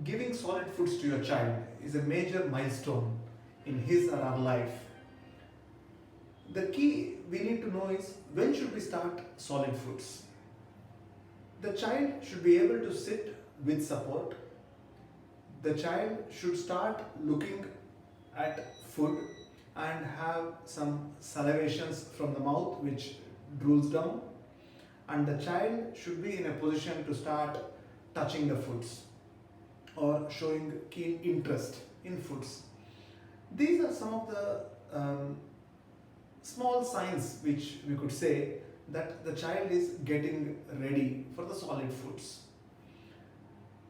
Giving solid foods to your child is a major milestone in his or her life. The key we need to know is, when should we start solid foods? The child should be able to sit with support. The child should start looking at food and have some salivations from the mouth which drools down, and the child should be in a position to start touching the foods or showing keen interest in foods. These are some of the small signs which we could say that the child is getting ready for the solid foods.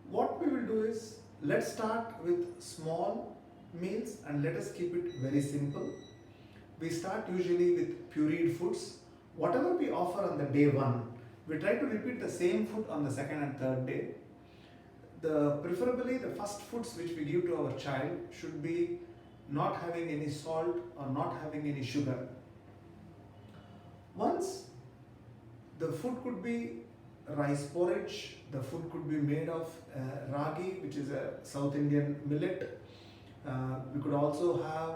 What we will do is, let's start with small meals and let us keep it very simple. We start usually with pureed foods. Whatever we offer on the day one, we try to repeat the same food on the second and third day. Preferably the first foods which we give to our child should be not having any salt or not having any sugar. Once the food could be rice porridge, the food could be made of ragi, which is a South Indian millet. We could also have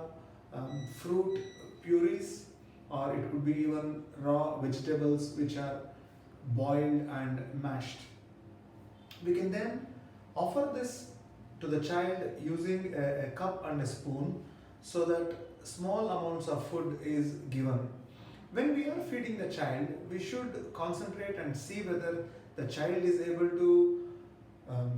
fruit purees, or it could be even raw vegetables which are boiled and mashed. We can then offer this to the child using a cup and a spoon, so that small amounts of food is given. When we are feeding the child, we should concentrate and see whether the child is able to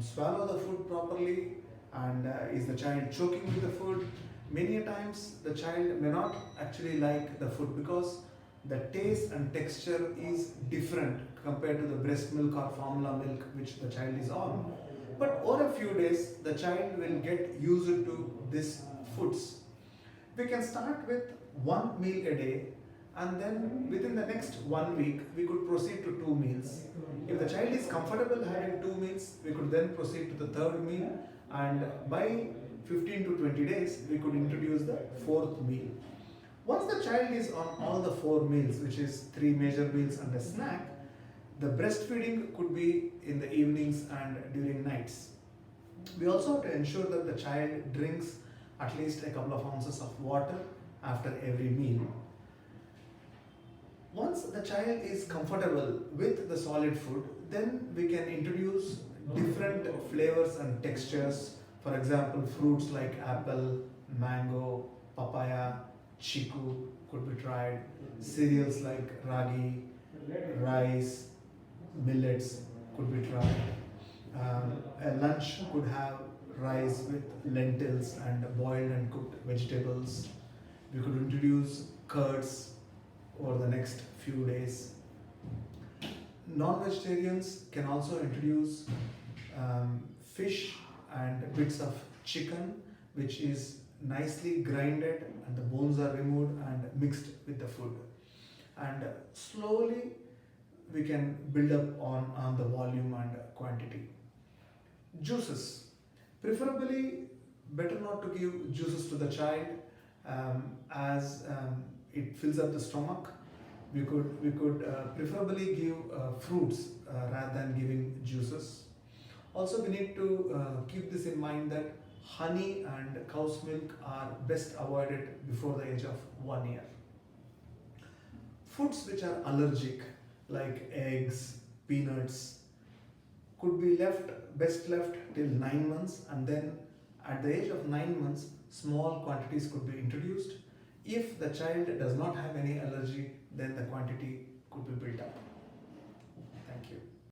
swallow the food properly, and is the child choking with the food. Many times the child may not actually like the food because the taste and texture is different compared to the breast milk or formula milk which the child is on. But over a few days, the child will get used to these foods. We can start with one meal a day, and then within the next 1 week we could proceed to 2 meals. If the child is comfortable having 2 meals, we could then proceed to the third meal, and by 15 to 20 days we could introduce the fourth meal. Once the child is on all the 4 meals, which is 3 major meals and a snack, the breastfeeding could be in the evenings and during nights. We also have to ensure that the child drinks at least a couple of ounces of water after every meal. Once the child is comfortable with the solid food, then we can introduce different flavors and textures. For example, fruits like apple, mango, papaya, chiku could be tried. Cereals like ragi, rice, millets could be tried. A lunch could have rice with lentils and boiled and cooked vegetables. We could introduce curds over the next few days. Non-vegetarians can also introduce fish and bits of chicken, which is nicely grinded and the bones are removed and mixed with the food. And slowly we can build up on the volume and quantity. Juices. Preferably better not to give juices to the child, as it fills up the stomach. We could preferably give fruits rather than giving juices. Also, we need to keep this in mind that honey and cow's milk are best avoided before the age of 1 year. Foods which are allergic, like eggs, peanuts, could be best left till 9 months, and then at the age of 9 months, small quantities could be introduced. If the child does not have any allergy, then the quantity could be built up. Thank you.